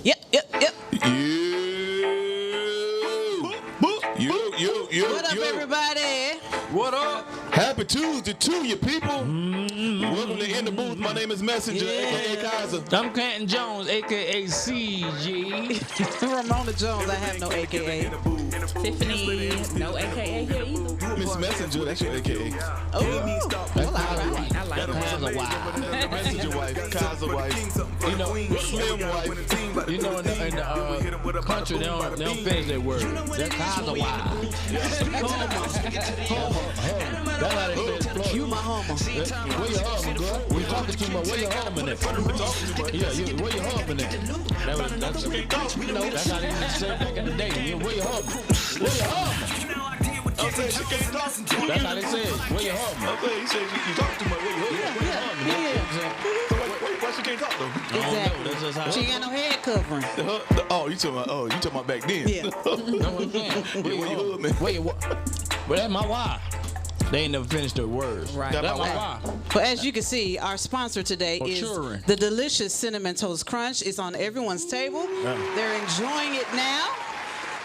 Yep. What up, everybody? What up? Happy Tuesday to you, people. Welcome to In the Booth. My name is Messenja, a.k.a. Kaiser. I'm Canton JoNes, a.k.a. CG. Ramona Jones, I have no AKA. Tiffany, no AKA here either. Miss Messenja, that's your a.k.a. Oh, well, all right. I like that. Messenja wife, Kaiser wife, You know, Slim wife. in the country, they don't finish that word. That's Kaiser wife. That's how they say it in Florida. You my homo. Where your husband, girl? We talking too much. Where your husband at? Yeah, where your husband at? That's how they used to say back in the day. Where your husband? Where your husband? I'm saying she can't talk. That's how they say it. Where your husband? I'm saying he said you talk too much. Where your husband? So why she can't talk though? Exactly. That's just how She ain't got no head covering. Oh, you talking about back then? Yeah. That's what I'm saying. Where your husband? Where your But that's my wife. They ain't never finished their words. Right. That's my Right. wife. But as you can see, our sponsor today is children. the delicious Cinnamon Toast Crunch. It's on everyone's table. They're enjoying it now.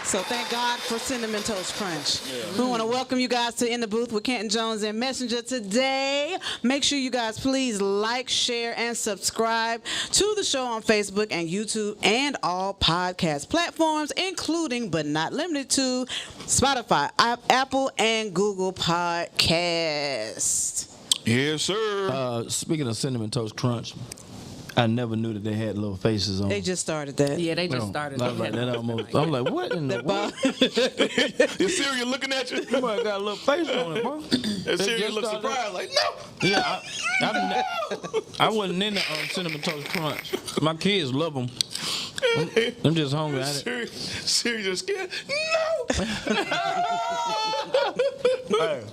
So thank God for Cinnamon Toast Crunch. We want to welcome you guys to In the Booth with Canton Jones and Messenja today. Make sure you guys please like, share, and subscribe to the show on Facebook and YouTube and all podcast platforms, including but not limited to Spotify, Apple, and Google Podcasts. Yes, sir. Speaking of Cinnamon Toast Crunch, I never knew that they had little faces on. They just started that. Yeah, they just started. I was like, that almost. I'm like, what in the world? Your cereal looking at you. You might have got a little face on it, bro. That cereal just look started- surprised, like, no. Yeah, I wasn't in the Cinnamon Toast Crunch. My kids love them. I'm just hungry. Cereal just scared. No.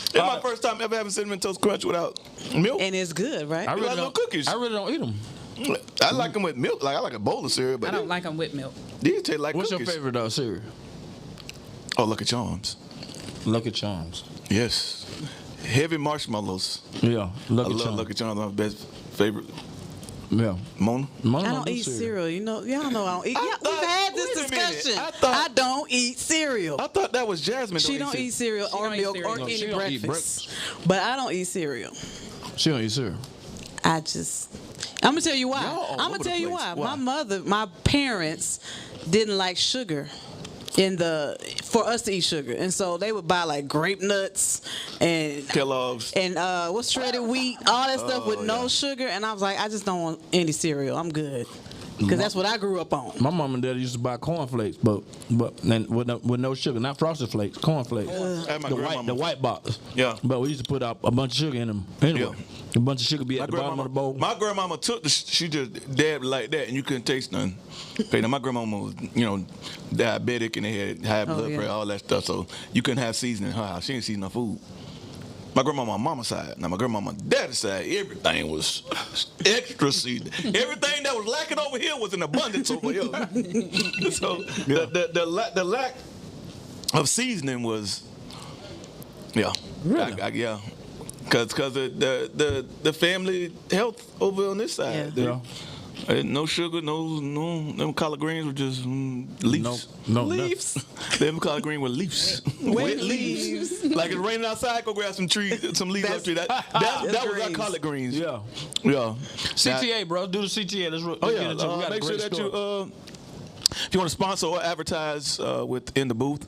It's my first time ever having Cinnamon Toast Crunch without milk. And it's good, right? I really like little don't. cookies. I really don't eat them. I like them with milk. Like I like a bowl of cereal, but I don't like them with milk. these taste like What's cookies. your favorite cereal? Oh, Lucky Charms. Lucky Charms. Yes. Heavy marshmallows. Yeah, Lucky I love Charms. Lucky Charms. My best favorite. Yeah. Mona. I don't eat cereal. You know, y'all know I don't eat. Yeah, we've had this wait a minute. discussion. I thought- I don't eat cereal. I thought that was Jasmine. She don't eat cereal or don't eat milk cereal. or No, any she don't eat breakfast. But I don't eat cereal. She don't eat cereal. I'm gonna tell you why. Y'all all I'm over gonna the tell you place. why. Why? My parents didn't like sugar for us to eat sugar, and so they would buy like grape nuts and Kellogg's. and what's shredded wheat, all that stuff with no sugar. And I was like, I just don't want any cereal. I'm good. Because that's what I grew up on. My mom and dad used to buy cornflakes, but and with no sugar, not Frosted Flakes, cornflakes. At my The grandmama. white box. Yeah. But we used to put a bunch of sugar in them. Anyway, a bunch of sugar be at the bottom of the bowl. My grandmama took she just dabbed like that, and you couldn't taste nothing. Okay, now my grandmama was, diabetic, and they had high blood yeah. pressure, all that stuff, so you couldn't have seasoning in her house. She didn't season her food. My grandma on my mama's side. Now my grandma on my daddy's side, everything was extra seasoned. Everything that was lacking over here was in abundance over here. So the lack of seasoning was, Really? yeah. Because the family health over on this side. Yeah. No sugar, no collard greens were just leaves. No, leaves. Them collard green with leaves. Wet leaves. Like it's raining outside, go grab some leaves up tree. That was our greens. collard greens. Yeah. Yeah. CTA, bro. Do the CTA. Let's Oh get into it. We yeah. got a Make sure great that story. if you want to sponsor or advertise within the booth,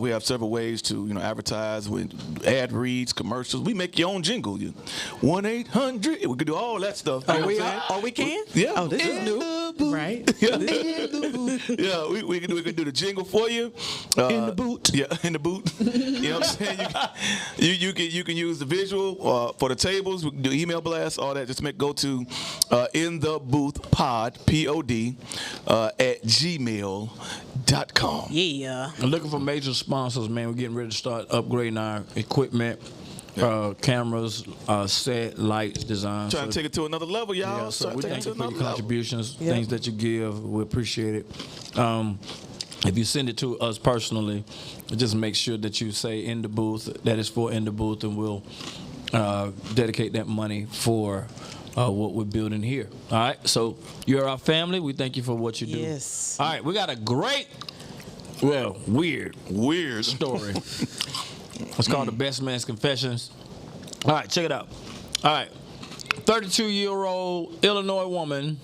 we have several ways to advertise with ad reads, commercials. We make your own jingle. 1-800. We could do all that stuff. You know what I'm saying? We can? Yeah. Oh, this is new. Right? Yeah, we can do the jingle for you. In the boot. Yeah, in the boot. You know what I'm saying? You can use the visual for the tables. We can do email blasts, all that. Just go to in the booth pod POD at gmail.com. Yeah. I'm looking for major sponsors, man. We're getting ready to start upgrading our equipment, cameras, set, lights, design. Trying to take it to another level, y'all. Yeah, so Trying we to take thank it you to for your another level. contributions, Yeah. things that you give. We appreciate it. If you send it to us personally, just make sure that you say in the booth, that is for in the booth, and we'll dedicate that money for what we're building here. All right, so you're our family. We thank you for what you do. Yes. All right, we got a great, weird story. It's called The Best Man's Confessions. All right, check it out. All right, 32-year-old Illinois woman.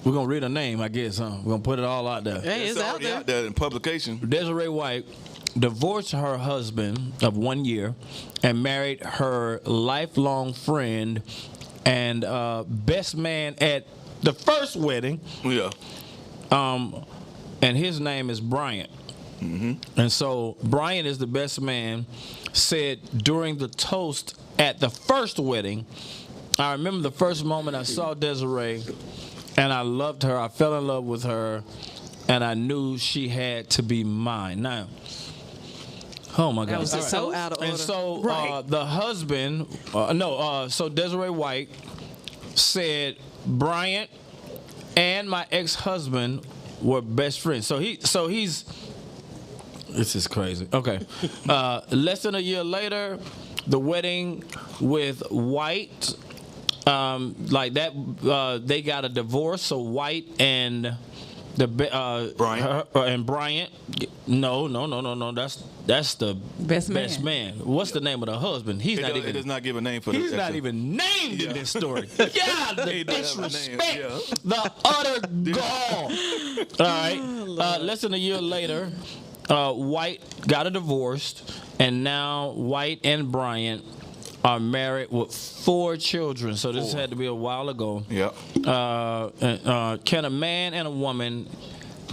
We're going to read her name, I guess, huh? We're going to put it all out there. Hey, it's out there. Out there in publication. Desiree White divorced her husband of 1 year and married her lifelong friend and best man at the first wedding. Yeah. And his name is Bryant. Mm-hmm. And so Bryant is the best man, said during the toast at the first wedding, I remember the first moment I saw Desiree, and I loved her. I fell in love with her, and I knew she had to be mine. Now, oh my God! That was just so out of order. And so Right. the husband, so Desiree White said Bryant and my ex-husband were best friends. So he's. This is crazy. Okay, less than a year later, the wedding with White. Like that, they got a divorce. So White and Bryant. And Bryant. No. That's the Best man. What's the name of the husband? He's not even. It does not give a name for He's the not even named in this story. He the doesn't have a disrespect, name, the utter gall. All right. Less than a year later, White got a divorce, and now White and Bryant are married with 4 children. So this had to be a while ago. Yeah. Can a man and a woman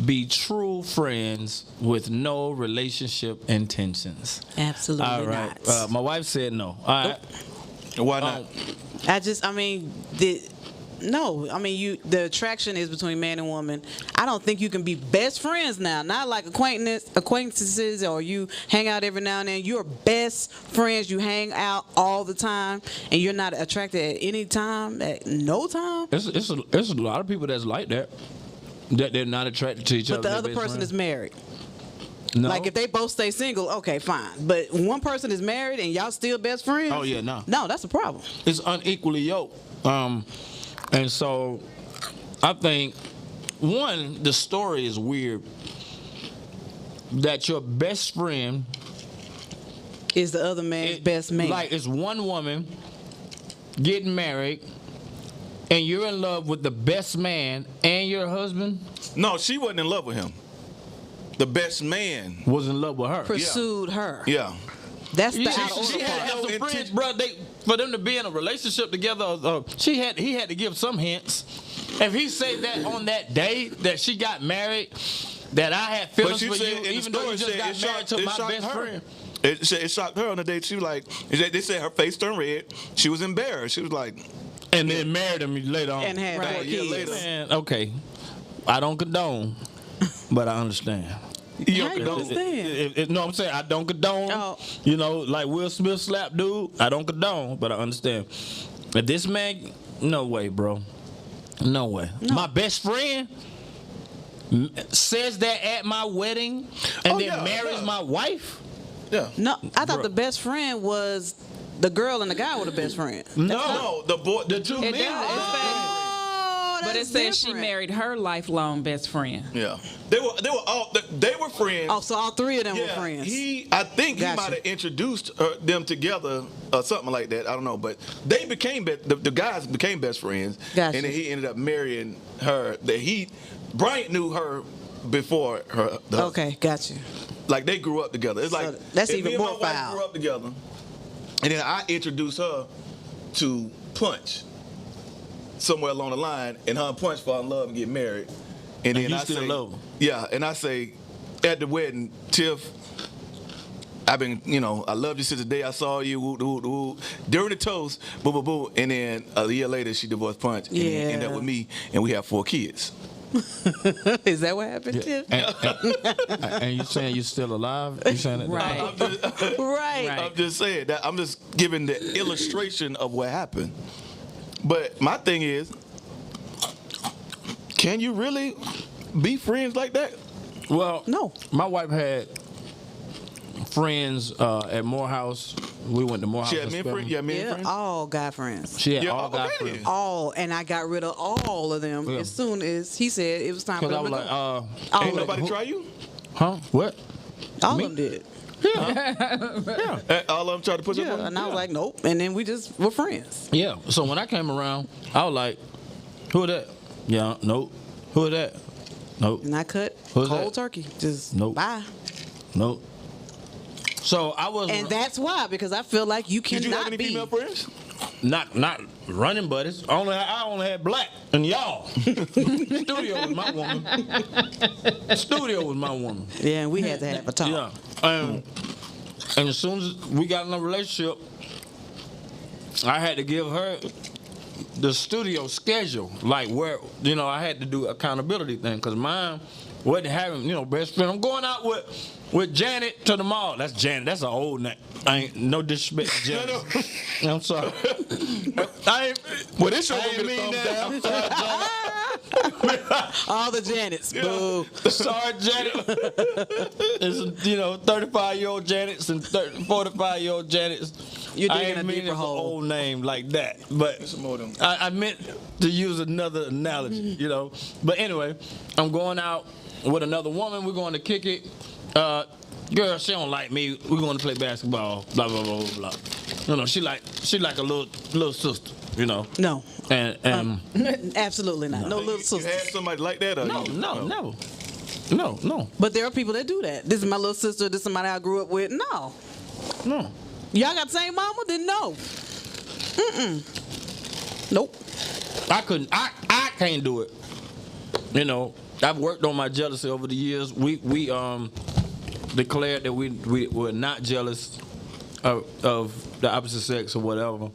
be true friends with no relationship intentions? Absolutely All right. not. My wife said no. All right. Why not? The attraction is between man and woman. I don't think you can be best friends now. Not like acquaintances, or you hang out every now and then. You're best friends. You hang out all the time, and you're not attracted at any time, at no time. It's a lot of people that's like that. That they're not attracted to each other. But the other person is married. No. Like if they both stay single, okay, fine. But one person is married and y'all still best friends. Oh yeah, no. No, that's a problem. It's unequally yoked. And so I think, one, the story is weird that your best friend Is the other man's best man. Like, it's one woman getting married, and you're in love with the best man and your husband No, she wasn't in love with him. The best man. was in love with her. pursued her. Yeah. That's the She out of order had to part. have some No friends, intent- bro. For them to be in a relationship together, he had to give some hints. If he said that on that day that she got married, that I had feelings she for said you, in the even though you story, just got married to my best friend. It shocked her on the day. She was like, they said her face turned red. She was embarrassed. She was like, And then married him later on. And had 4 a year kids. later. Man, okay, I don't condone, but I understand. you How you know, understand? No, I'm saying I don't condone. Oh. You know, like Will Smith slap dude. I don't condone, but I understand. But this man, no way, bro. No way. No. My best friend says that at my wedding and Oh, then yeah, marries yeah. my wife. Yeah. No, I thought Bruh. the best friend was the girl and the guy were the best friend. No, the boy, the two It men. does. Oh, But it that's says she different. married her lifelong best friend. Yeah. They were friends. Oh, so all 3 of them were Yeah, friends. I think Gotcha. he might have introduced them together or something like that. I don't know, but they became the guys became best friends, Gotcha. and then he ended up marrying her. Bryant knew her before her. The husband. Okay, got you. Like they grew up together. It's So like that's if even me and more my wife foul. grew up together, and then I introduced her to Punch somewhere along the line, and her and Punch fall in love and get married. And then you I still say, love her? yeah, and I say at the wedding, Tiff, I've been, I loved you since the day I saw you. Woo, woo, woo. During the toast, boo, boo, boo, and then a year later she divorced Punch, and then ended up with me, and we have 4 kids. Is that what happened, Tiff? And you saying you still alive? You saying that? Right. Right. Right. I'm just saying that. I'm just giving the illustration of what happened. But my thing is, can you really be friends like that? Well, No. My wife had friends at Morehouse We went to Morehouse. She had men friends? Yeah, men friends? all guy friends. She had Yeah, all guy okay. friends. All, and I got rid of all of them as soon as he said it was time for Because them I to was go. like, Ain't nobody try you? huh? What? All me? of them did. All of them tried to put you Yeah, up on and I was like, nope. And then we just were friends. Yeah. So when I came around, I was like, who that? Yeah, nope. Who that? Nope. And I cut Who's cold that? turkey. Just Nope. bye. Nope. So I was And that's why, because I feel like you Did you have cannot any be. female friends? not running buddies. I only had black and y'all. Studio was my woman. Studio was my woman. Yeah, and we had to have a talk. Yeah. And as soon as we got in a relationship, I had to give her the studio schedule, like where, I had to do accountability thing, because mine wasn't having, best friend. I'm going out with Janet to the mall. That's Janet. That's an old name. I ain't no disrespect to Janet. I'm sorry. Well, this show I gonna ain't get a mean thumbs that. down. I'm sorry, Janet. All the Janets. Boo. Sorry, Janet. It's 35-year-old Janets and 45-year-old Janets. You're I digging ain't a mean deeper it's an hole. old name like that, but more of them. I meant to use another analogy, But anyway, I'm going out with another woman. We're going to kick it. Girl, she don't like me. We're going to play basketball. Blah blah blah blah blah. She like a little sister. No. And Absolutely not. No little You sister. had somebody like that? Or no, you? never. No. But there are people that do that. This is my little sister. This is somebody I grew up with. No. Y'all got the same mama? Then no. Nope. I couldn't. I can't do it. I've worked on my jealousy over the years. We declared that we were not jealous of the opposite sex or whatever.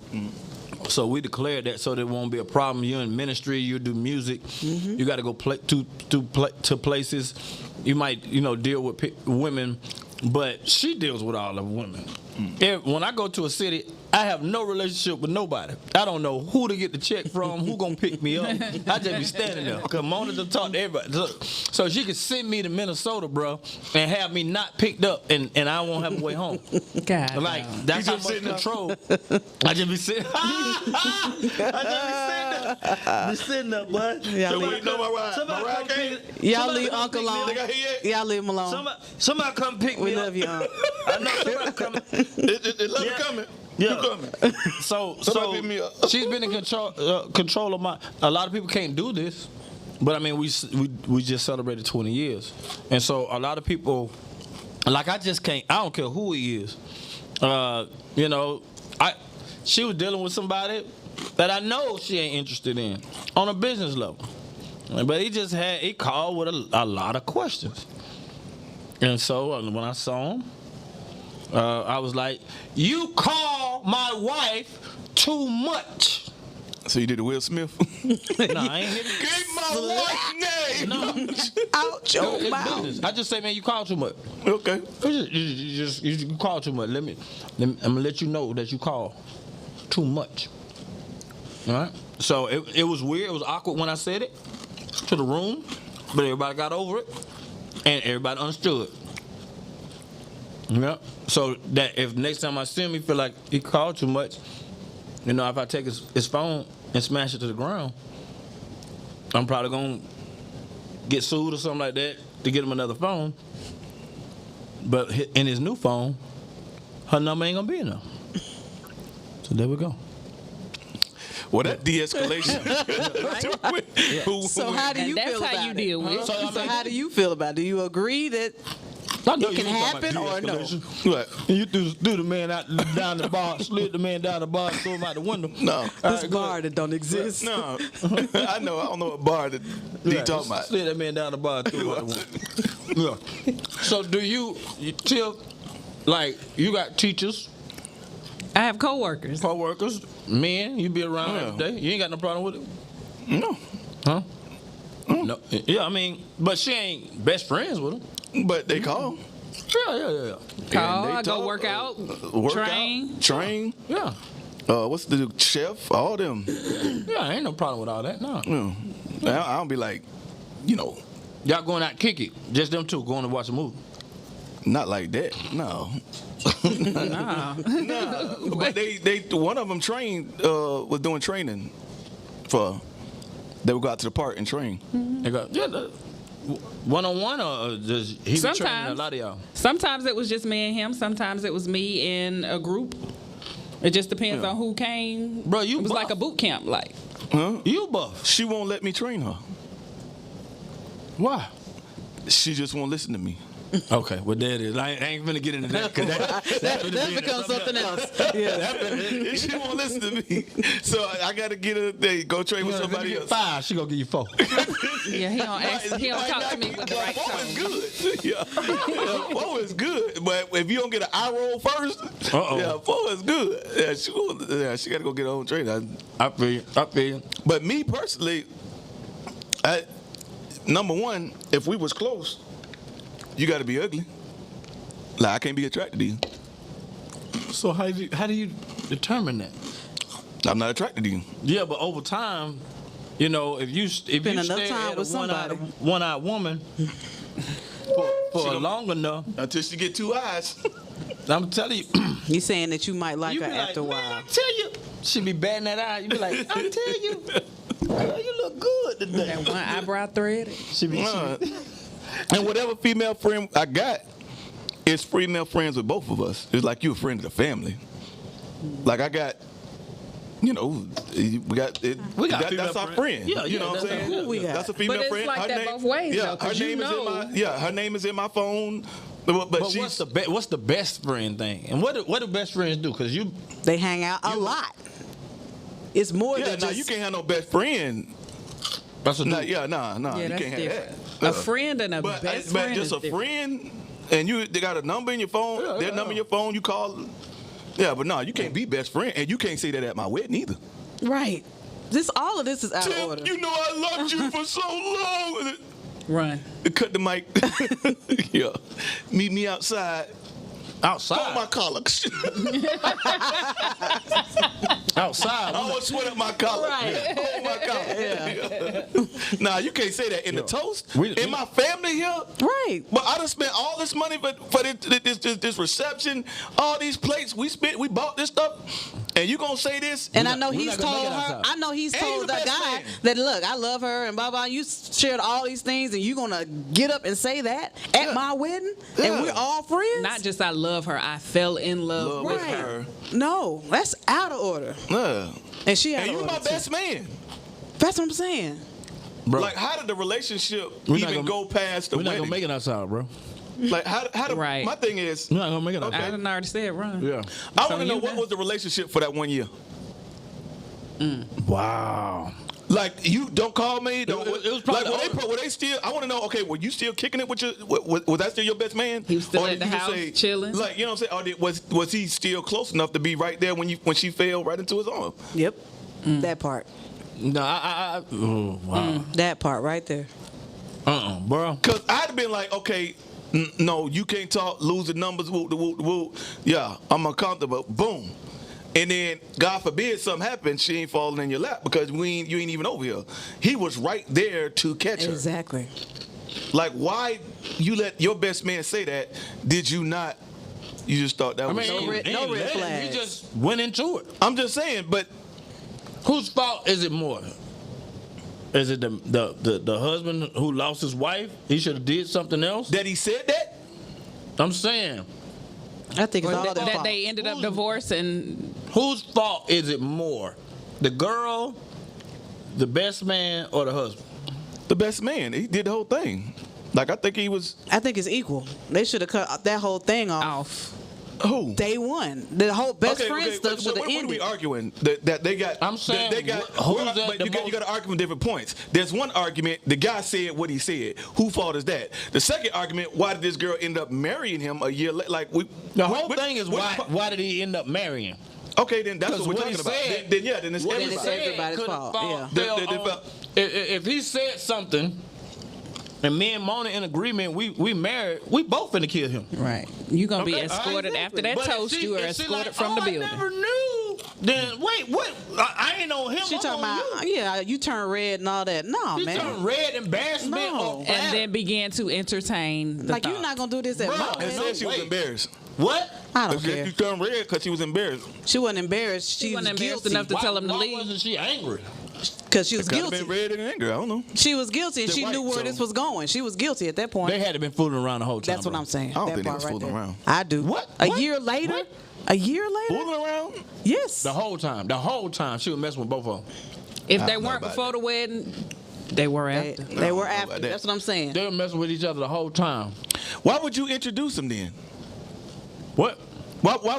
So we declared that so there won't be a problem. You're in ministry. You do music. You got to go to places. You might deal with women, but she deals with all of women. When I go to a city, I have no relationship with nobody. I don't know who to get the check from, who gonna pick me up. I just be standing there. Cause Mona to talk to everybody. So she could send me to Minnesota, bro, and have me not picked up, and I won't have a way home. God. Like that's how much control. I just be sitting. I just be sitting there, bud. Y'all leave, y'all leave Uncle alone. Y'all leave him alone. Somebody come pick We me love up. you, Unc. I know somebody coming. It love you coming. Yeah. You coming. So Somebody pick me up. she's been in control of my. A lot of people can't do this, but I mean we just celebrated 20 years, and so a lot of people, like I just can't. I don't care who he is. She was dealing with somebody that I know she ain't interested in on a business level, but he called with a lot of questions, and so when I saw him. I was like, you call my wife too much. So you did the Will Smith? No, I ain't hit it. Keep my wife's name. Out your It's mouth. business. I just say, man, you call too much. Okay. You call too much. I'm gonna let you know that you call too much. All right. So it was weird. It was awkward when I said it to the room, but everybody got over it, and everybody understood. Yeah. So that if next time I see him, he feel like he called too much, if I take his phone and smash it to the ground, I'm probably gonna get sued or something like that to get him another phone. But in his new phone, her number ain't gonna be in there. So there we go. Well, that de-escalation. So how do you That's feel how about you it? deal with it. So how do you feel about it? Do you agree that it can happen or no? What? You threw the man down the bar, slid the man down the bar, threw him out the window. No. This bar that don't exist. No. I know. I don't know what bar that he talking about. Slid that man down the bar, threw him out the window. Yeah. So do you tell, like, you got teachers, I have coworkers. co-workers, men, you be around every day. You ain't got no problem with it? No. Huh? No. Yeah, I mean, but she ain't best friends with him. But they call. Yeah. Call, And they I go talk, work out, Train. Yeah. What's the chef? All them. Yeah, ain't no problem with all that, no. I don't be like, Y'all going out kick it. Just them two going to watch a movie. not like that. No. Nah. But they one of them trained was doing training for. They would go out to the park and train. They go, one-on-one, or just he was training a lot of y'all? Sometimes it was just me and him. Sometimes it was me in a group. It just depends on who came. Bro, you it was buff. like a boot camp, like. Huh? You buff. She won't let me train her. Why? She just won't listen to me. Okay, well there it is. I ain't gonna get into that because That becomes something else. Yeah. She won't listen to me. So I got to get her. They go train with somebody else. 5, she gonna give you 4. Yeah, he don't talk to me with the right Four is tone. good. Yeah. 4 is good. But if you don't get an eye roll first, yeah, 4 is good. Yeah, she got to go get her own trainer. I feel you. But me personally, number one, if we was close, you got to be ugly. Like I can't be attracted to you. So how do you determine that? I'm not attracted to you. Yeah, but over time, you know, if you Spend stay enough time at a with somebody. one-eyed woman for long enough, Until she get 2 eyes. I'm telling you, You saying that you might like you her be after a like, while. man, I tell you, she be batting that eye. You be like, I tell you, girl, you look good today. That one eyebrow thread. She be. And whatever female friend I got is female friends with both of us. It's like you a friend of the family. Like I got, you know, we got that's our friend. Yeah, you know what I'm saying? Who we got? That's a female But it's friend. like Her that both ways, yeah, though, her 'cause you name is in know. my her name is in my phone. But But she's what's the best friend thing? And what do best friends do? Because you, They hang out a lot. It's more yeah. than No, just you can't have no best friend. that's a Nah, dude. yeah, nah. Yeah, You that's can't different. have that. A friend and a But best but friend just is a different. friend, and they got a number in your phone. Their number in your phone. You call. Yeah, but no, you can't be best friend, and you can't say that at my wedding either. right. All of this is out of Tim, order. you know I loved you for so long. Run. Cut the mic. Yeah, meet me outside. Outside. Hold my collar. Outside. I want to sweat up my collar. Right. Hold my collar. Nah, you can't say that in the toast. We- in my family here. Right. But I done spent all this money for this reception, all these plates. We bought this stuff, and you gonna say this? And I know we're he's not gonna told make it her. outside. I know he's And told you the that best guy man. that look, I love her and blah blah. You shared all these things, and you gonna get up and say that at my wedding, Yeah. and we're all friends. Not just I love her. I fell in love with right. her. No, that's out of order. Yeah. And she out And of you order my too. best man. That's what I'm saying. Bro, Like, how did the relationship We're not even gonna- go past the we're not wedding? gonna make it outside, bro. Like, how Right. my thing is, We're not gonna make it outside. I done already said run. Yeah. I So want to know you what got- was the relationship for that 1 year. Wow. Like, you don't call me. Don't, it was probably like, were they still? I want to know. Okay, were you still kicking it with your? Was that still your best man? He was still Or at did the you just house, chilling? Like, you know what I'm saying? Or was he still close enough to be right there when she fell right into his arm? Yep. That part. No, oh, wow. That part right there. Bro. Cause I'd have been like, okay, no, you can't talk, lose the numbers, whoop, whoop, whoop. Yeah, I'm uncomfortable. Boom. And then, God forbid something happens, she ain't falling in your lap because you ain't even over here. He was right there to catch her. Exactly. Like, why you let your best man say that? Did you not? You just thought that I was mean, cool. red he flags. just went into it. I'm just saying, but Whose fault is it more? Is it the husband who lost his wife? He should have did something else. that he said that? I'm saying, I think it's Or all that, their that fault. they ended up divorcing. whose fault is it more? The girl, the best man, or the husband? The best man. He did the whole thing. Like, I think he was. I think it's equal. They should have cut that whole thing off. Who? Day one. The whole best friend stuff but should have what are we ended. arguing? That they got. I'm saying, they got. who's that but the you got most- to argue from different points. There's one argument. The guy said what he said. Who fault is that? The second argument. Why did this girl end up marrying him a year later? Like The whole thing is which why did he end up marrying? Okay, then that's 'Cause what we're what he talking about. said- Then it's What he it's everybody. said everybody's could've fault, fell yeah. on- if he said something, and me and Mona in agreement, we married, we both finna kill him. Right. You gonna be Okay, escorted after that But if toast. she- You are if she escorted like, from the I building. never knew. Then wait, what? I ain't on him. She I'm talking on about, you. yeah, you turn red and all that. No, She man. turned red embarrassment. No. Or And then began to entertain the Like, thought. you're not going to do this at Bruh, my And wedding. said she was Wait. embarrassed. what? I don't care. She turned red because she was embarrassed. She wasn't embarrassed. She She was wasn't embarrassed guilty enough to tell him to Why leave. wasn't she angry? because she was Could have guilty. been red and angry. I don't know. She was guilty, and They're she white, knew where so- this was going. She was guilty at that point. They had to been fooling around the whole time. That's what bro. I'm saying. I don't that think they part was right fooling there. around. I do. What? A What? year later? What? A year later? Fooling around? Yes. The whole time she was messing with both of them. If I they don't know weren't about before that. the wedding, they were They, after. they were I don't know after. about that. That's what I'm saying. They were messing with each other the whole time. Why would you introduce them then? What? Why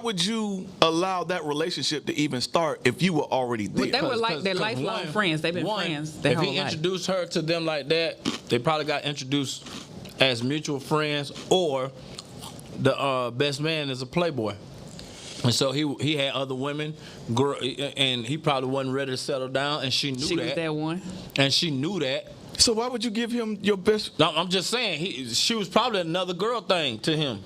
would you allow that relationship to even start if you were already there? But they were Cause- like cause- their cause lifelong one- friends. They've been one, friends their if whole he life. introduced her to them like that, they probably got introduced as mutual friends, or the best man is a playboy. And so he had other women, and he probably wasn't ready to settle down, and she knew She was that. that one. And she knew that. So why would you give him your best? No, I'm just saying, she was probably another girl thing to him.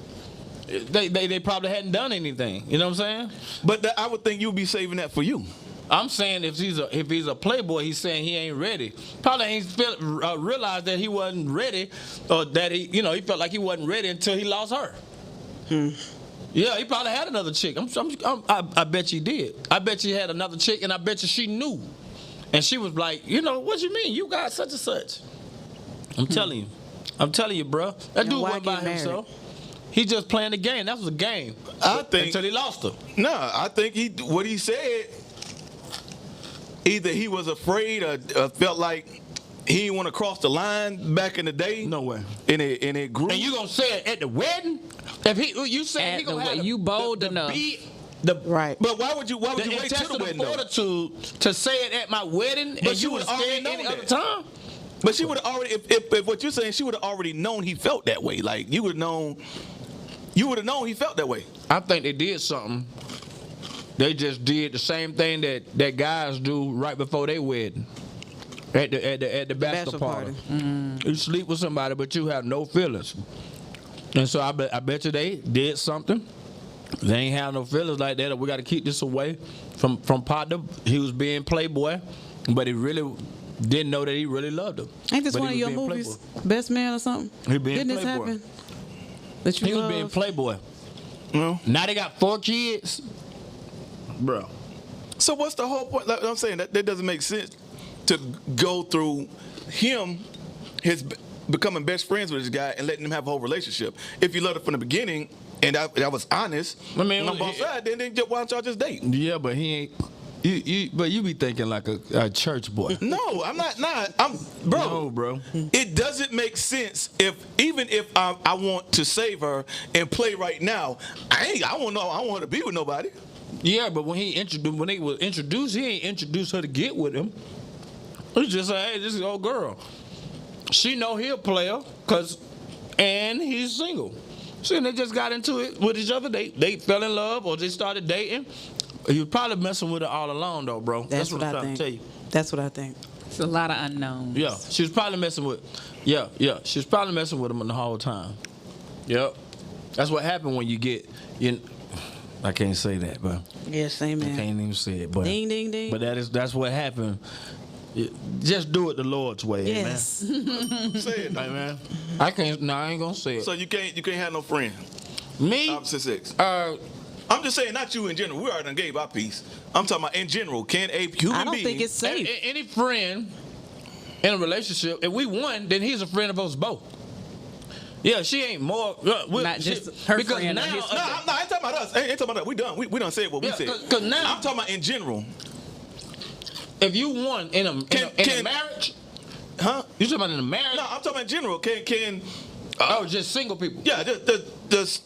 They probably hadn't done anything. You know what I'm saying? But I would think you'd be saving that for you. I'm saying if he's a playboy, he's saying he ain't ready. Probably ain't realized that he wasn't ready, or that he felt like he wasn't ready until he lost her. Yeah, he probably had another chick. I bet you did. I bet you had another chick, and I bet you she knew. And she was like, what you mean? You got such and such. I'm telling you, bro. That And dude why wasn't by get married? himself. He just playing the game. That was a game. I think- until he lost her. No, I think what he said, either he was afraid or felt like he didn't want to cross the line back in the day. No way. And it grew. And you gonna say it at the wedding? If you say At he gonna the have wed- you bold the enough. Right. But why would you The wait till the intestinal wedding though? fortitude to say it at my wedding, But and you you would was already scared know any that. other time? But she would have already, if what you're saying, she would have already known he felt that way. Like you would have known he felt that way. I think they did something. They just did the same thing that guys do right before they wedding. At the bachelor party. You sleep with somebody, but you have no feelings. And so I bet you they did something. They ain't have no feelings like that. We got to keep this away from partner. He was being playboy, but he really didn't know that he really loved her. Ain't this But one of he was your being movies? playboy. Best Man or something? He being Didn't this playboy. happen? That you He was love? being playboy. No. Now they got 4 kids, bro. So what's the whole point? Like I'm saying that doesn't make sense to go through him, becoming best friends with this guy and letting him have a whole relationship. If you loved it from the beginning and that was honest, I mean, on both sides, then why don't y'all just date? Yeah, but he ain't. But you be thinking like a church boy. No, I'm not. I'm bro. No, bro. It doesn't make sense even if I want to save her and play right now. I want to be with nobody. Yeah, but when they was introduced, he ain't introduced her to get with him. He just said, "Hey, this is old girl. She know he a player, and he's single." So they just got into it with each other. They fell in love or they started dating. He was probably messing with her all along, though, bro. That's what what I'm I trying think. to tell you. That's what I think. It's a lot of unknowns. Yeah, she was probably messing with. Yeah, she was probably messing with him the whole time. Yep, that's what happened when you get. I can't say that, but Yes, I amen. can't even say it. But Ding, ding, ding. But that's what happened. Just do it the Lord's way, Yes. Say it. amen. Amen. I can't. No, I ain't gonna say it. So you can't have no friend. Me, Opposite sex. uh, I'm just saying, not you in general. We already done gave our piece. I'm talking about in general. Can a human I don't being? think it's safe. any friend in a relationship, if we won, then he's a friend of us both. Yeah, she ain't more. Not just her because friend or now, his No, I ain't talking about us. I ain't talking about that. We done said what we Yeah, said. 'cause now- I'm talking about in general. if you won in a Can- marriage, Huh? you talking about in a marriage? No, I'm talking about in general. Can Oh, just single people. yeah, just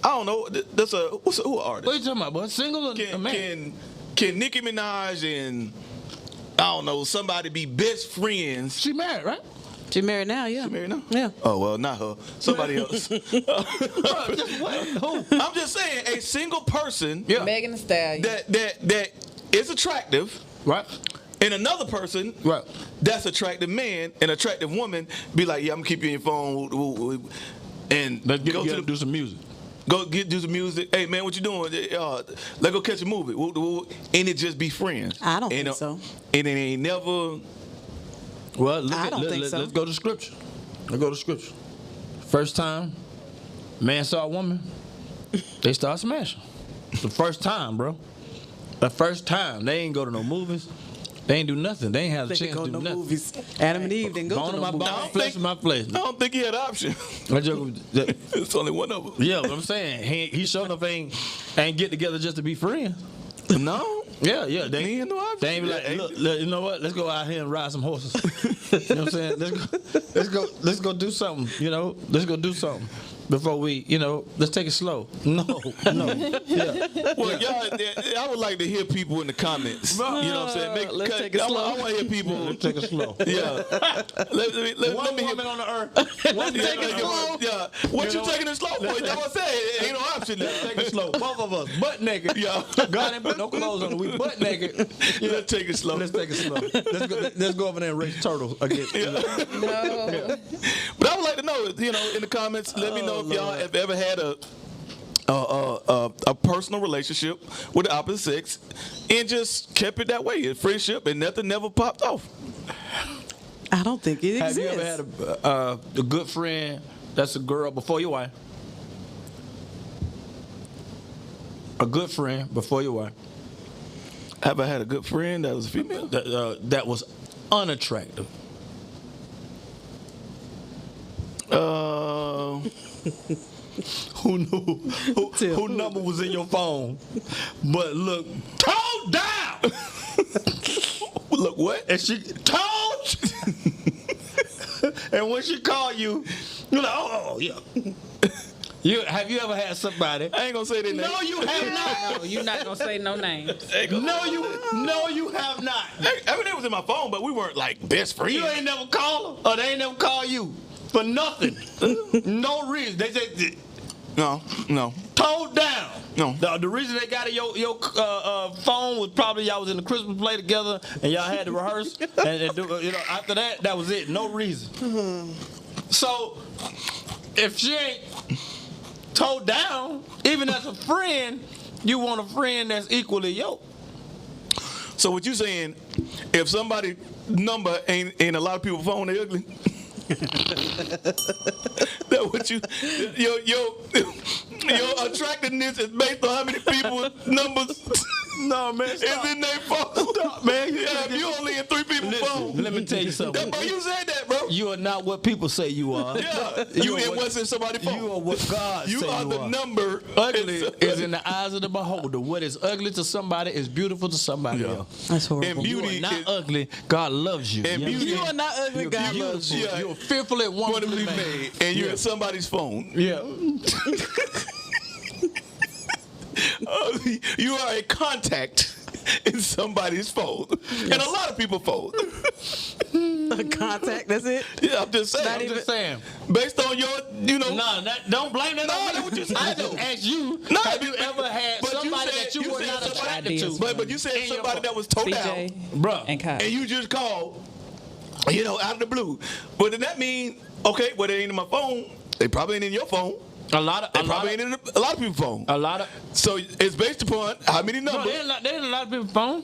I don't know. Who an What artist? you talking about, boy? Single or a marriage? Can Nicki Minaj and I don't know somebody be best friends? She married, right? She married now, yeah. She married now? Yeah. Oh well, not her. Somebody else. Who? I'm just saying, a single person Yeah. Megan Thee Stallion. that is attractive, Right. and another person Right. that's attractive man and attractive woman be like, yeah, I'm gonna keep you in your phone, and Let's go to do some music. do some music. Hey man, what you doing? Let's go catch a movie. And it just be friends. I don't And, think so. And it ain't never. Well, I don't think so. Let's go to scripture. Let's go to scripture. First time man saw a woman, They start smashing. The first time, bro. The first time. They ain't go to no movies. They ain't do nothing. They ain't have a They chance go to do no nothing. movies. Adam and Eve didn't go Bone to of no my movies. bone, flesh of my flesh. I don't think he had an option. I joke, It's only one of them. yeah, what I'm saying. He sure enough ain't get together just to be friends. No. Yeah. They He ain't no option. They ain't be like, look, you know what? Let's go out here and ride some horses. You know what I'm saying? Let's go do something. You know, let's go do something before we, let's take it slow. No. Yeah. Well, y'all, I would like to hear people in the comments. You know what I'm saying? Let's take it slow. I want to hear people. Let's take it slow. Yeah. Let me hear. Woman on the earth. Let's take it slow. Yeah. What you taking it slow for? That's what I say. Ain't no option there. Take it slow. Both of us butt naked. Yeah. God ain't put no clothes on. We butt naked. Let's take it slow. Let's take it slow. Let's go over there and race turtles again. No. But I would like to know, in the comments, let me know if y'all have ever had a personal relationship with the opposite sex and just kept it that way, a friendship, and nothing never popped off. I don't think it Have exists. you ever had a good friend that's a girl before your wife? A good friend before your wife. Have I had a good friend that was a female? That was unattractive. Who knew? Who number was in your phone? But look, toned down. Look what? And she toned. And when she called you, you're like, oh yeah. Have you ever had somebody? I ain't gonna say that name. No, you have not. No, you're not gonna say no names. No, you have not. Everything was in my phone, but we weren't like best friends. You ain't never called her, or they ain't never called you for nothing. No reason. They say No. towed down. No. The reason they got your phone was probably y'all was in the Christmas play together and y'all had to rehearse and do, after that was it. No reason. So if she ain't towed down, even as a friend, you want a friend that's equally yoked. So what you saying? If somebody number ain't a lot of people's phone, they ugly. That what your attractiveness is based on how many people's numbers No, man. is in their phone. Stop, man. Yeah, you only in 3 people's phone. Let me tell you something. Bro, you said that, bro. You are not what people say you are. Yeah, you in what's in somebody's phone. You are what God You say are you the are. number. Ugly is in the eyes of the beholder. What is ugly to somebody is beautiful to somebody else. That's horrible. And You beauty are not is ugly. God loves you. And You beauty- You are not ugly. You're God beautiful. loves you. Yeah. You're fearfully and wonderfully made. and you're in somebody's phone. Yeah. You are a contact in somebody's phone, and a lot of people's phone. Contact. That's it. Yeah, I'm just saying. I'm just saying. Based on your, No, don't blame that No, on me. that's what you said, I though. just asked you, No, have you but- ever had but you somebody said- that you you were said not somebody- attracted to? But you said In your somebody phone. that was toe down, CJ Bruh. and Kyle. and you just called, out of the blue. But then that mean, okay, well, they ain't in my phone. They probably ain't in your phone. A lot They probably ain't in a lot of people's phone. of. So it's based upon how many No, numbers. they ain't a lot of people's phone.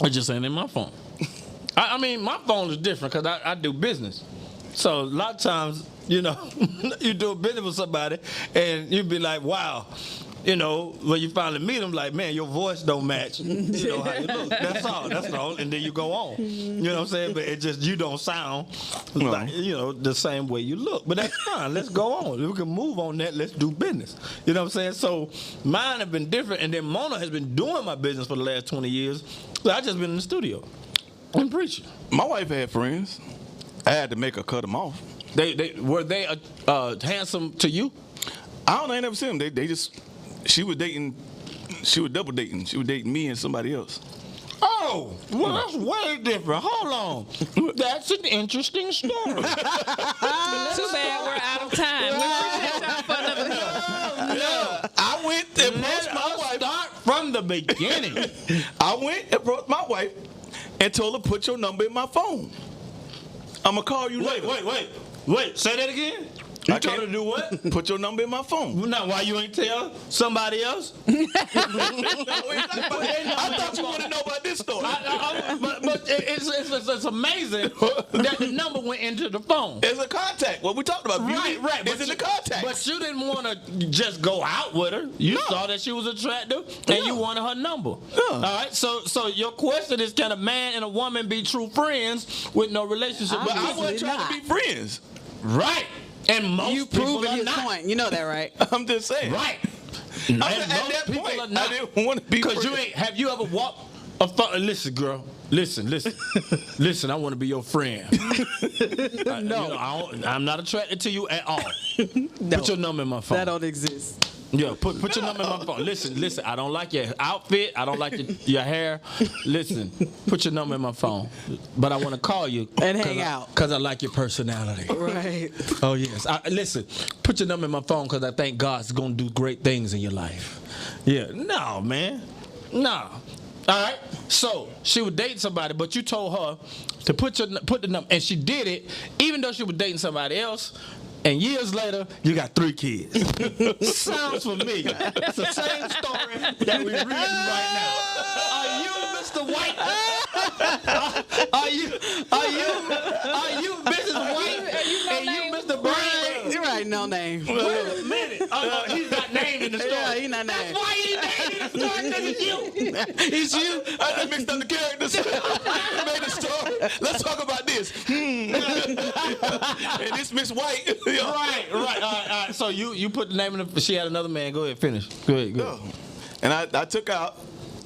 I just ain't in my phone. I mean, my phone is different because I do business. So a lot of times, you do a business with somebody and you be like, wow. When you finally meet them, like, man, your voice don't match. How you look. That's all. And then you go on. You know what I'm saying? But it just, you don't sound like, the same way you look. But that's fine. Let's go on. We can move on that. Let's do business. You know what I'm saying? So mine have been different. And then Mona has been doing my business for the last 20 years. So I just been in the studio and preaching. My wife had friends. I had to make her cut them off. Were they handsome to you? I ain't never seen them. They just, she was double dating. She was dating me and somebody else. Oh, well, that's way different. Hold on. That's an interesting story. Too bad we're out of time. We appreciate y'all for another. Yeah, I went and approached Let my us wife. start from the beginning. I went and approached my wife and told her, put your number in my phone. I'm going to call you later. Wait. Say that again. You told her to do what? Put your number in my phone. Well, now, why you ain't tell somebody else? I thought you wanted to know about this story. But it's amazing that the number went into the phone. It's a contact. What we talked about. Right. It's in the contact. But you didn't want to just go out with her. You saw that she was attractive, and you wanted her number. Yeah. All right. So your question is, can a man and a woman be true friends with no relationship? But I Obviously wasn't trying not. to be friends. Right. And most You people proving are his not. point. You know that, right? I'm just saying. Right. At And that most people point, are not. I didn't want to be Because friends. you ain't. Have you ever walked a phone? Listen, girl. Listen. Listen. I want to be your friend. No, I'm not attracted to you at all. No. Put your number in my phone. That don't exist. Yeah, put your number in my phone. Listen, I don't like your outfit. I don't like your hair. Listen, put your number in my phone. But I want to call you. And hang out. Because I like your personality. Right. Oh, yes. Listen, put your number in my phone because I think God's going to do great things in your life. Yeah. No, man. No. All right. So she was dating somebody, but you told her to put the number. And she did it, even though she was dating somebody else. And years later, you got 3 kids. Sounds familiar. It's the same story that we're reading right now. Are you Mr. White? Are you Mrs. White? And you Mr. Brown? You're right, no name. Wait a minute. He's not named in the story. Yeah, he's not That's named. why he ain't named in the story, because it's you. It's you. I just mixed up the characters. Made a story. Let's talk about this. And this Miss White. Right. All right. So you put the name in the. She had another man. Go ahead, finish. Go ahead. And I took out,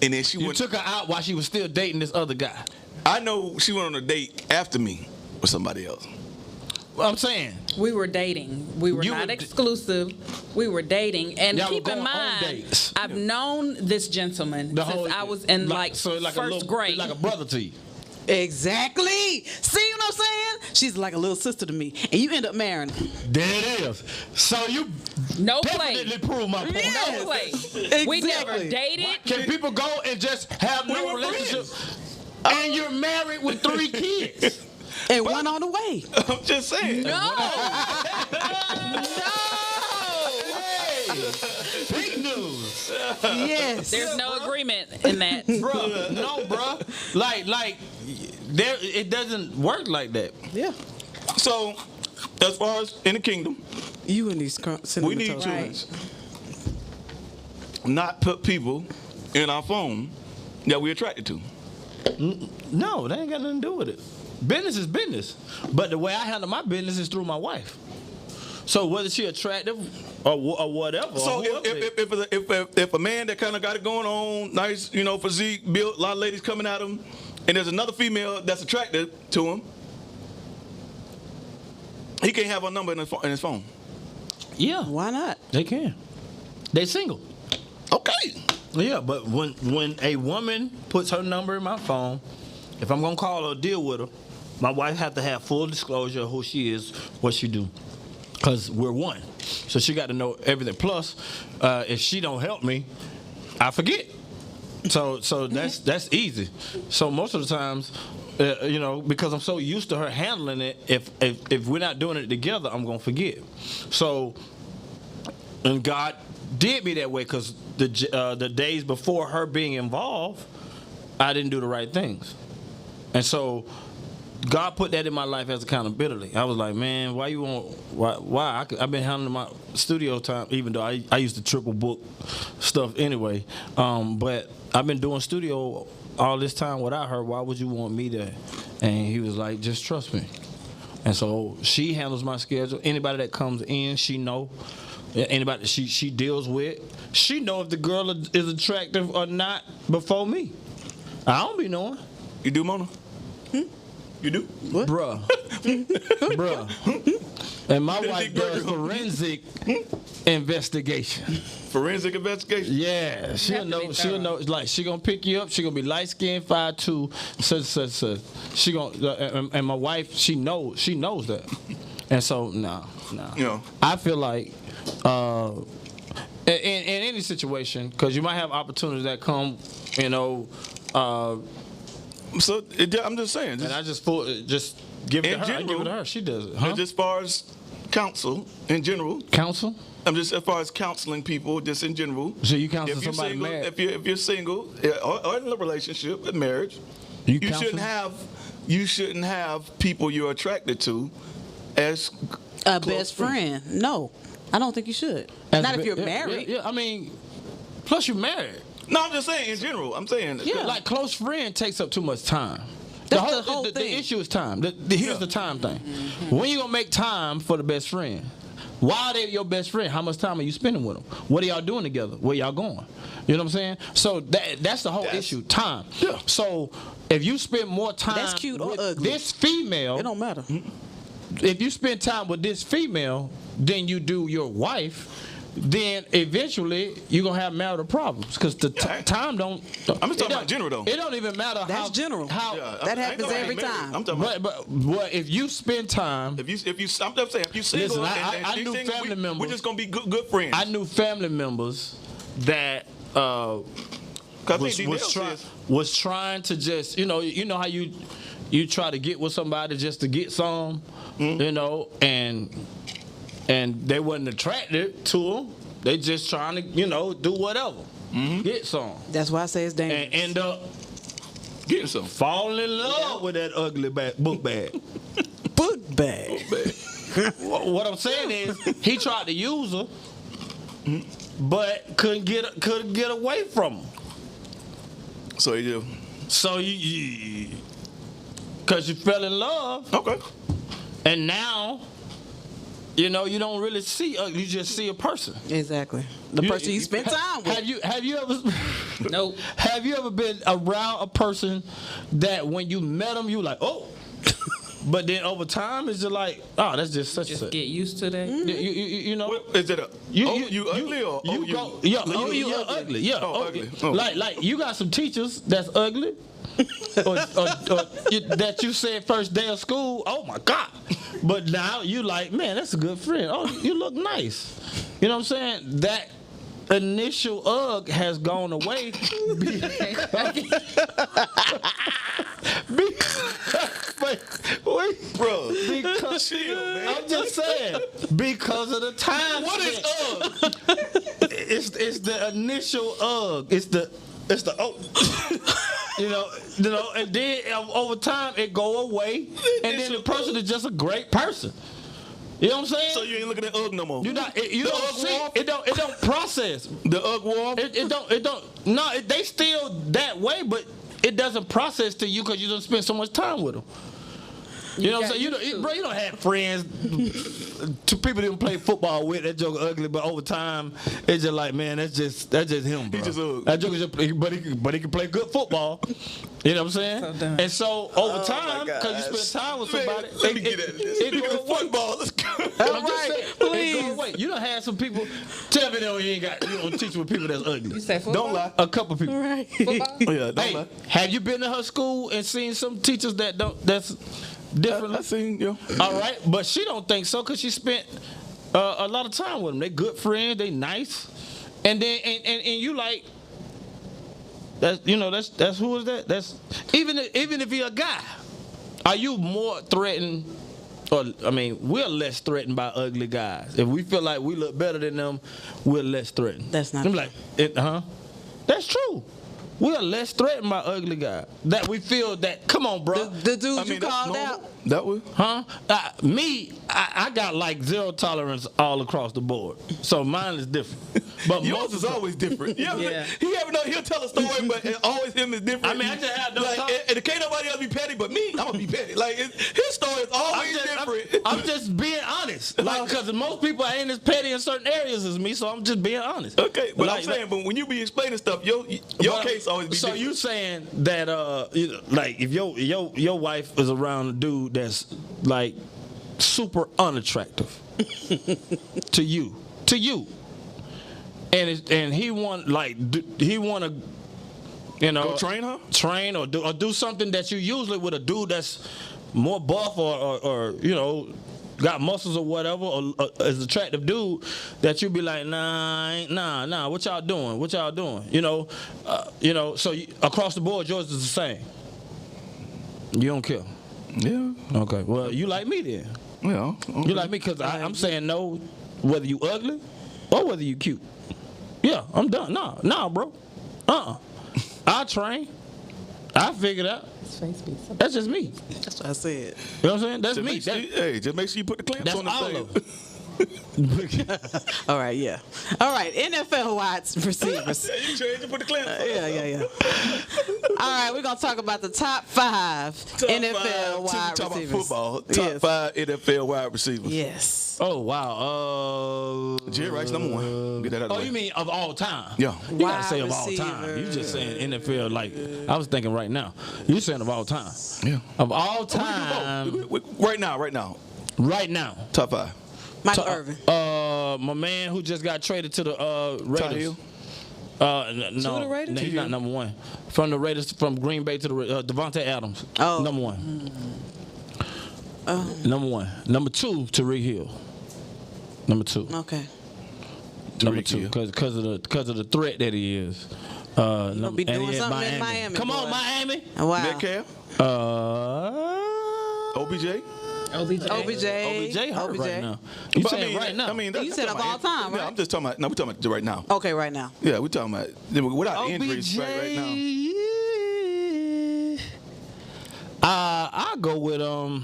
and then she You went. took her out while she was still dating this other guy. I know she went on a date after me with somebody else. Well, I'm saying. We were dating. We were You not were exclusive. We were dating. And Y'all were keep in going on mind, dates. I've known this gentleman since I was in first grade. like a brother to you. Exactly. See what I'm saying? She's like a little sister to me. And you end up marrying her. There it is. So you No play. definitely prove my point. Yes. No play. We never Exactly. dated. Can people go and just have no were relationship? And you're married with 3 kids. And one on the way. I'm just saying. No. Big news. Yes. There's no agreement in that. Bruh, no, bruh. Like, there, it doesn't work like that. Yeah. So, as far as in the kingdom, You and these we need to Right. not put people in our phone that we're attracted to. No, that ain't got nothing to do with it. Business is business. But the way I handle my business is through my wife. So whether she attractive or whatever. So or whoever if a man that kind of got it going on, nice, physique, built, a lot of ladies coming at him, and there's another female that's attracted to him, he can't have her number in his phone. yeah, Why not? they can. They single. Okay. Yeah, but when a woman puts her number in my phone, if I'm gonna call her or deal with her, my wife have to have full disclosure of who she is, what she do, cause we're one. So she got to know everything. Plus, if she don't help me, I forget. So that's easy. So most of the times, because I'm so used to her handling it, if we're not doing it together, I'm gonna forget. So, and God did me that way because the days before her being involved, I didn't do the right things. And so God put that in my life as accountability. I was like, man, why you want, why? I've been handling my studio time, even though I used to triple book stuff anyway. But I've been doing studio all this time without her. Why would you want me to? And he was like, just trust me. And so she handles my schedule. Anybody that comes in, she know. Anybody that she deals with, she know if the girl is attractive or not before me. I don't be knowing. You do, Mona? You do? What? Bruh. And my wife does forensic investigation. Forensic investigation? Yeah, she'll know. Like, she gonna pick you up. She gonna be light skinned, 5'2", such. She gonna, and my wife, she knows that. And so, no. Yeah. I feel like, in any situation, because you might have opportunities that come, So I'm just saying. and I just give it In to her. I give it general, to her. She does it. Huh? Just as far as counsel in general. Counsel? I'm just as far as counseling people, just in general. So you counsel If you're somebody single, married? if you're single or in a relationship, in marriage, You you shouldn't have people you're attracted to as A close best friend. No, I don't think you should. As Not a if you're bit- married. Yeah, I mean, plus you're married. No, I'm just saying in general. I'm saying Yeah. Like close friend takes up too much time. That's the whole the thing. issue is time. Here's the time thing. When you gonna make time for the best friend? Why are they your best friend? How much time are you spending with them? What are y'all doing together? Where y'all going? You know what I'm saying? So that's the whole issue. Time. Yeah. So if you spend more time That's cute or with ugly. this female, It don't matter. if you spend time with this female than you do your wife, then eventually you're gonna have marital problems because the time don't. I'm just talking about general though. It don't even matter how. That's general. How, Yeah, That I ain't happens talking every about time. married. I'm talking about but if you spend time, if you I'm just saying if you single Listen, and I she's knew single, family we're members. just gonna be good friends. I knew family members that 'Cause I think D. Dale was trying to just you know how you try to get with somebody just to get some, you know, and they wasn't attracted to them. They just trying to do whatever, get some, That's why I say it's dangerous. and end up getting some. falling in love with that ugly book bag. Book bag. What I'm saying is he tried to use her, but couldn't get away from her. So you do. So because you fell in love, Okay. and now, you don't really see ugly. You just see a person. Exactly. The person you spend time with. Have you ever? Nope. Have you ever been around a person that when you met them, you like, oh, but then over time it's just like, oh, that's just such Just a. get used to that. You know. What, is it a you ugly or you you? go, yeah, you ugly. Yeah, Oh, ugly. Oh. Like you got some teachers that's ugly, or that you said first day of school. Oh my God! But now you like, man, that's a good friend. Oh, you look nice. You know what I'm saying? That initial ugh has gone away. Wait, Bro, because chill, man. I'm just saying because of the time. What is spent. It's the initial ugh. It's the oh. you know, and then over time it go away, and then the person is just a great person. You know what I'm saying? So you ain't looking at UGG no more. You don't see it don't process. The UGG wall. It don't. No, they still that way, but it doesn't process to you because you don't spend so much time with them. You know what I'm saying? Bro, you don't have friends, two people that don't play football with. That joke ugly, but over time, it's just like, man, that's just him, bro. He just ugly. That joke is just, but he can play good football. You know what I'm saying? So dumb. And so over time, because you spend time with somebody, Man, let me get at this. it Speaking go of away. football, let's go. I'm just saying, it go away. You done had some people. Tell me though, you don't teach with people that's ugly. You say football? Don't lie. A couple people. Right. Football? Oh, yeah, don't Hey, lie. have you been to her school and seen some teachers that's different? I seen yo. All right, but she don't think so because she spent a lot of time with them. They good friends, they nice, and then and you like that's who is that? That's even if you're a guy, are you more threatened? Or I mean, we're less threatened by ugly guys. If we feel like we look better than them, we're less threatened. That's not I'm true. like, That's true. We are less threatened by ugly guys. That we feel that. Come on, bro. The dudes I mean, you that's called normal. out. That way. Huh? I got like zero tolerance all across the board. So mine is different. But Yours is always different. Yeah. He'll tell a story, but it always him is different. I mean, I just have no like, time. and can't nobody else be petty but me. I'm gonna be petty. Like his story is always different. I'm just being honest. Like, because most people ain't as petty in certain areas as me, so I'm just being honest. Okay, but Like- I'm saying, but when you be explaining stuff, your case always be so different. you saying that like if your wife is around a dude that's like super unattractive to you, and he want to Go train her? train or do something that you usually with a dude that's more buff or got muscles or whatever, or is attractive dude that you be like, nah, what y'all doing? So across the board, yours is the same. You don't care. Yeah. Okay. Well, you like me then. Yeah. Okay. You like me? Because I'm saying no, whether you ugly or whether you cute. Yeah, I'm done. Nah, bro. I train. I figured out. That's just me. That's what I said. You know what I'm saying? That's me. Just make sure you put the clamps That's on the all thing. of them. All right, yeah. All right, NFL wide receivers. Yeah, you change and put the clamps on. Yeah. All right, we're going to talk about the top 5 NFL wide Talk about receivers. football. Top 5 NFL wide receivers. Yes. Oh, wow. Jerry Rice, number 1. Get that out of the way. You mean of all time? Yeah. You gotta say of all time. You just saying NFL like I was thinking right now. You saying of all time. Yeah. Of all time. Right now. Top 5. Michael Irvin. My man who just got traded to the Raiders. No, the Raiders? he's not number 1. From the Raiders, from Green Bay to the Devontae Adams. Oh. Number 1. Number 1. Number 2, Tariq Hill. Number 2. Okay. Number 2, because of the threat that he is. He'll be doing something in Miami. Come boy. on, Miami. Wow. Metcalf. OBJ. OBJ hurt right now. You saying right now? I mean, you said of all time, right? Yeah, I'm just talking about. No, we're talking about right now. Okay, right now. Yeah, we're talking about without injuries right now. I'll go with Who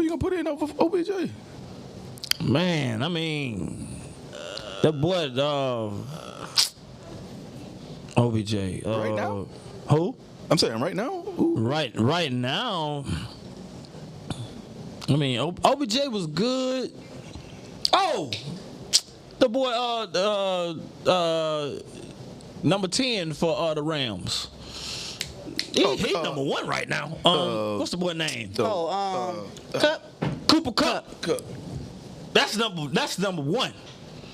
you gonna put in over OBJ? Man, I mean, that boy, OBJ. Right now? Who? I'm saying right now. Ooh. Right now. I mean, OBJ was good. Oh, the boy, number 10 for the Rams. He's number 1 right now. What's the boy name? Cup. Cooper Kupp. That's number 1.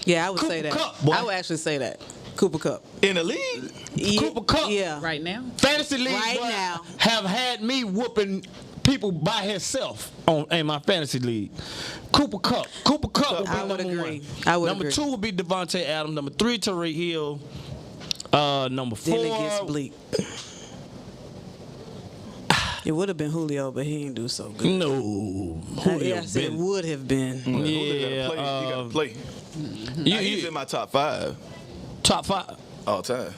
Yeah, I would say Cooper that. Kupp, boy. I would actually say that. Cooper Kupp. In the league. Cooper Kupp. Yeah. Right now. Fantasy league Right boy, now. have had me whooping people by himself in my fantasy league. Cooper Kupp would be I would number agree. 1. I would Number agree. 2 would be Devontae Adams. Number 3, Tariq Hill. Number 4. Then it gets bleak. It would have been Julio, but he didn't do so good. No, Julio I said it been. would have been. Yeah, He gotta play. He's in my top 5 top 5. all time.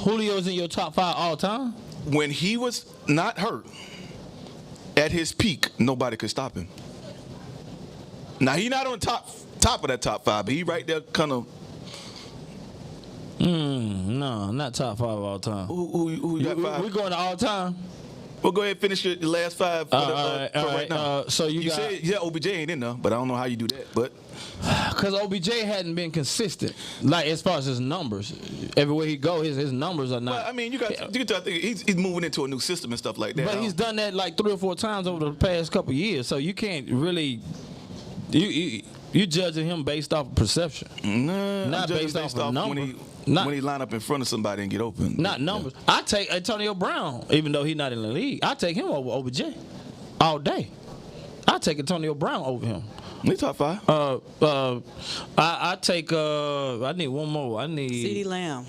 Julio's in your top 5 all time. When he was not hurt at his peak, nobody could stop him. Now he not on top of that top 5, but he right there kind of. No, not top 5 all time. Who you got 5? We going to all time. Well, go ahead and finish your last 5 for right now. So you got, said OBJ ain't in there, but I don't know how you do that. But because OBJ hadn't been consistent, like as far as his numbers. Everywhere he go, his numbers are not. well, I mean, you got to think he's moving into a new system and stuff like that. But he's done that like 3 or 4 times over the past couple of years, so you can't really you judging him based off of perception, not based off of numbers. When he line up in front of somebody and get open. Not numbers. I take Antonio Brown, even though he's not in the league. I take him over OBJ all day. I take Antonio Brown over him. He top 5. I take. I need one more. I need CeeDee Lamb.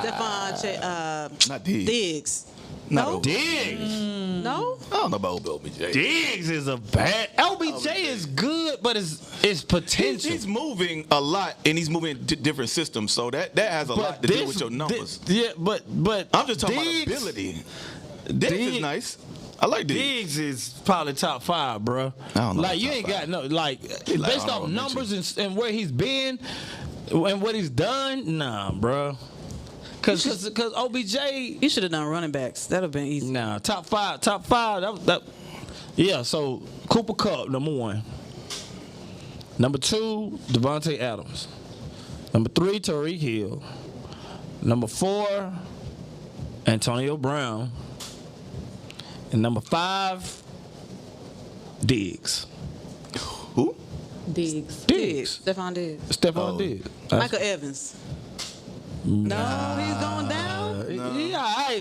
Stephon Not Diggs. Diggs. Not No? Diggs. No? I don't know about OBJ. Diggs is a bad. OBJ is good, but it's potential. He's moving a lot, and he's moving to different systems, so that has a lot to do with your numbers. But I'm just talking Diggs, about ability. Diggs is nice. I like Diggs. Diggs is probably top 5, bro. I don't know Like you top ain't 5. got no like based off numbers and where he's been and what he's done. Nah, bro. Cause OBJ. You should have done running backs. That would have been easy. Nah, top 5. That. Yeah. So Cooper Kupp, number 1. Number 2, Devontae Adams. Number 3, Tariq Hill. Number 4, Antonio Brown. And number 5, Diggs. Who? Diggs. Stephon Diggs. Stephon Diggs. Michael Evans. No, he's going down. Yeah, all right,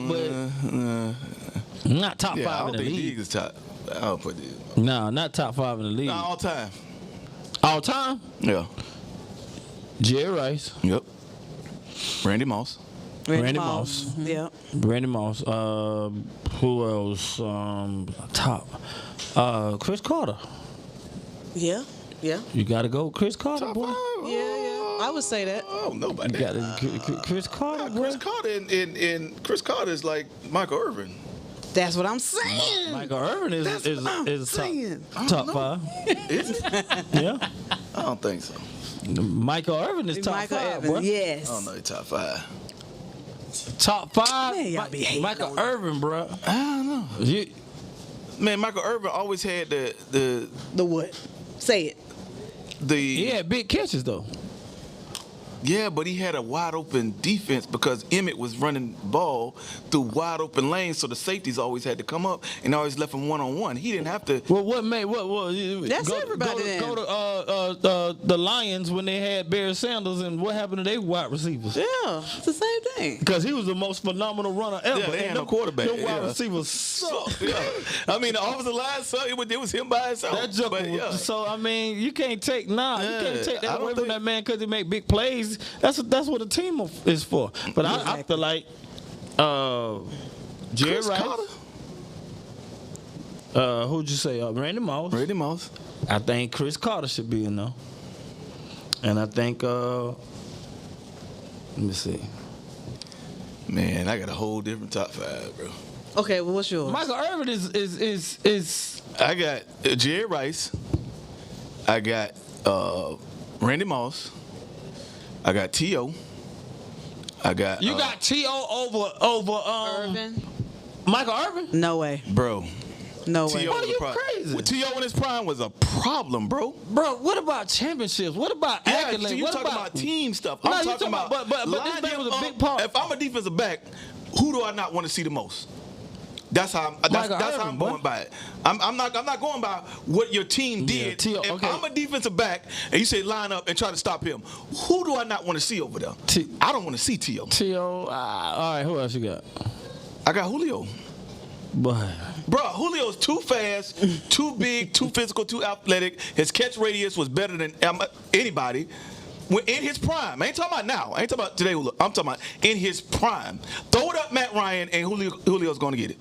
but not top 5 I don't in the think league. Diggs is top. I don't put Diggs. No, not top 5 in the league. All time. All time? Yeah. Jerry Rice. Yep. Randy Moss. Randy Moss. Mm-hmm. Yep. Randy Moss. Who else? Top. Chris Carter. Yeah. Yeah. You gotta go, Chris Carter, boy. Yeah. I would say that. Oh, nobody. You gotta Chris Carter, boy. Chris Carter and Chris Carter is like Michael Irvin. That's what I'm saying. Michael Irvin is top 5. Is it? Yeah. I don't think so. Michael Irvin is top Michael 5, Evans, boy. yes. I don't know. He's top 5. Top 5. Man, y'all be hating Michael on Irvin, bro. I don't know. You, Man, Michael Irvin always had the The what? Say it. he had big catches though. Yeah, but he had a wide open defense because Emmett was running ball through wide open lanes, so the safeties always had to come up and always left him 1-on-1. He didn't have to. Well, what made That's everybody then. Go to the Lions when they had Barry Sanders, and what happened to their wide receivers? Yeah, it's the same thing. Because he was the most phenomenal runner ever. Yeah, they had and no quarterback. Them wide Yeah. receivers sucked. Yeah. I mean, the offensive line, so it was him by himself. That joke But, yeah. So I mean, you can't take you can't take I that don't away from think- that man because he make big plays. That's what a team is for. But I feel like Jerry Chris Rice. Carter? Who'd you say? Randy Moss. Randy Moss. I think Chris Carter should be in there. And I think let me see. Man, I got a whole different top 5, bro. Okay, well, what's yours? Michael Irvin is I got Jerry Rice. I got Randy Moss. I got T.O. I got you got T.O. over Irvin? Michael Irvin? No way. bro. No way. T.O. What are was a you problem. crazy? T.O. in his prime was a problem, bro. Bro, what about championships? What about Yeah, accolades? so you what talking about team stuff. No, I'm you talking about, but this line man him was a up. big part. If I'm a defensive back, who do I not want to see the most? That's how Michael how Irvin, I'm boy. going by it. I'm not going by what your team did. T.O., If okay. I'm a defensive back and you say line up and try to stop him, who do I not want to see over there? I don't want to see T.O. T.O. All right, who else you got? I got Julio. Boy. Bro, Julio's too fast, too big, too physical, too athletic. His catch radius was better than anybody. In his prime. I ain't talking about now. I ain't talking about today. I'm talking about in his prime. Throw it up Matt Ryan and Julio's going to get it.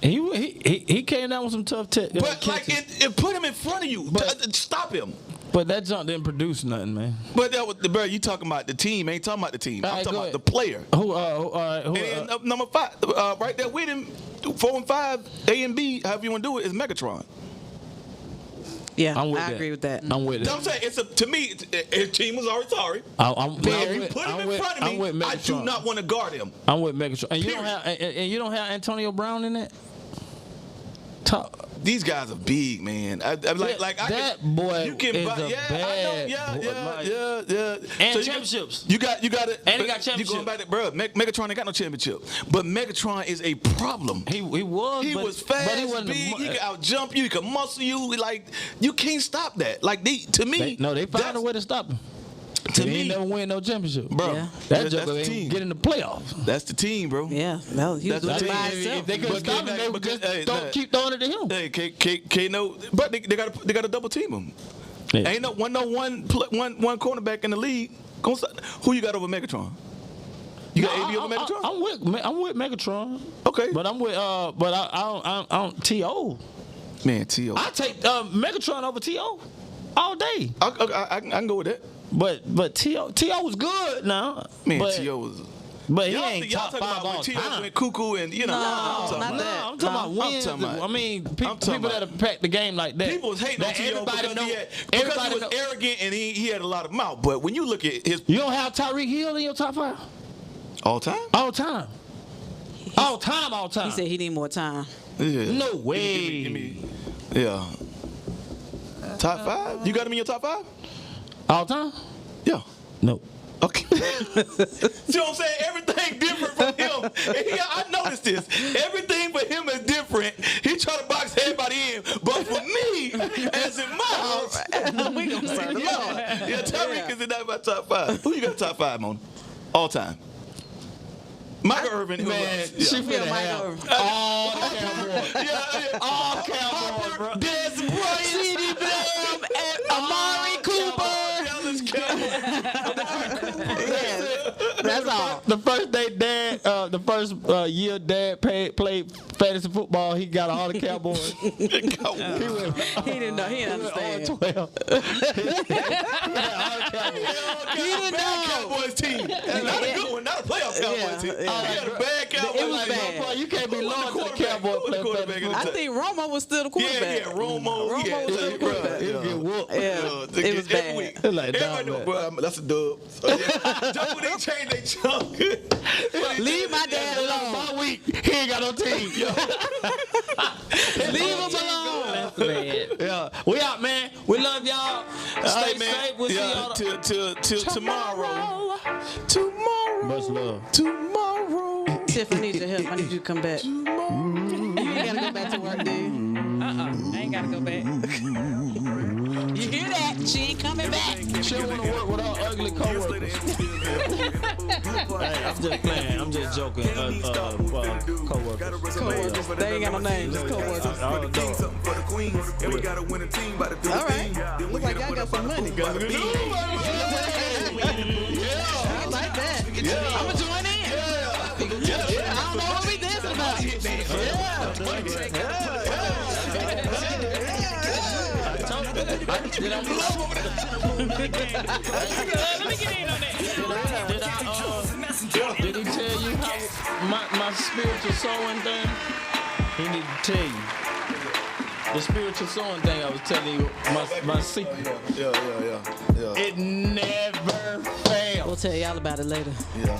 He came down with some tough But like catches. it put him in front of you. Stop him. But that jump didn't produce nothing, man. But that was bro, you talking about the team. I ain't talking about the team. All I'm right, talking go about ahead. the player. Who? All right. Who? And then, number 5, right there with him, 4 and 5, A and B, however you want to do it, is Megatron. Yeah, I'm with I that. agree with that. I'm with it. I'm saying to me, his team was already sorry. I'm If you with- put him I'm in with- front of I'm with me, I do Megatron. not want to guard him. I'm with Megatron. And you Period. don't have Antonio Brown in it. Top. These guys are big, man. I That boy you can is buy, a yeah, bad I know, boy. yeah. And So championships. You got it. And he got You championship. going back to bro? Megatron ain't got no championship, but Megatron is a problem. He was. He but, was fast, but he wasn't big. He could out jump you. He could muscle you. Like you can't stop that. Like to me, they found a way to stop him. To He me, ain't never win no championship, bro. Yeah. That that's joker the ain't team. get in the playoffs. That's the team, bro. Yeah, no, he was That's doing it what by I mean. himself. If they couldn't But stop him, they would because- just hey, don't look. keep throwing it to him. Hey, K no, but they got to double team him. Yeah. Ain't one cornerback in the league. Who you got over Megatron? You got AB over Megatron? I'm with Megatron. Okay. But I'm with I don't T.O. Man, T.O. I take Megatron over T.O. all day. I can go with that. But T.O. was good now. Man, but, T.O. was. But he Y'all ain't top talking 5 about when all T.O. time. went cuckoo and you know. No, I'm not talking that. about. I'm talking about I'm wins. talking about- I mean, I'm people talking that have packed the game like that. People was hating on that T.O. everybody because know. he Everybody was know. arrogant and he had a lot of mouth. But when you look at his You don't have Tyreek Hill in your top 5 all time, all time. All time. He said he need more time. yeah. No way. Give me, yeah. Top 5? You got him in your top 5? All time? Yeah. No. Okay. See what I'm saying? Everything different from him. And I noticed this. Everything for him is different. He try to box everybody in. But for me, as in my house, We gonna say the Lord. yeah, Tyreek is in that my top 5. Who you got top 5 on? All time. Michael Irvin. Who Man, else? she Yeah. finna have all the Cowboys. Yeah. All Cowboys, bro. Des Bryant. CeeDee Lamb and Amari Cooper. Dallas Cowboys. Yeah, that's That's all. The first day Dad, the first year Dad played fantasy football, he got all the Cowboys. He didn't know. He didn't understand. 12. He didn't know. Cowboys team. And not a good one, not a playoff Cowboys team. He had a bad Cowboys It was team. bad. You can't be loyal to the Cowboys. I I think Romo was still the quarterback. Yeah, Romo. Romo Yeah, was still the quarterback. He'll get whooped. Yeah, it was bad. Like, Everybody know, bro, that's a dub. So, yeah. Just when they change their chunk. Leave my dad alone. My week, he ain't got no team. Leave him alone. That's bad. Yeah, we out, man. We love y'all. Stay safe. We'll see y'all till tomorrow. Tomorrow. Much love. Tomorrow. Tiff, I need your help. I need you to come back. You ain't gotta go back to work, dude. I ain't gotta go back. You hear that? She ain't coming back. She don't want to work with our ugly coworkers. Hey, I'm just playing. I'm just joking. Coworkers. Co-workers. They ain't got no names. Just co-workers. All right. Look like y'all got some money. I like that. I'm gonna join in. I don't know what we dancing about. Did he tell you how my spiritual sowing thing? He need to tell you. The spiritual sowing thing I was telling you, my secret. Yeah. It never fails. We'll tell y'all about it later. Yeah.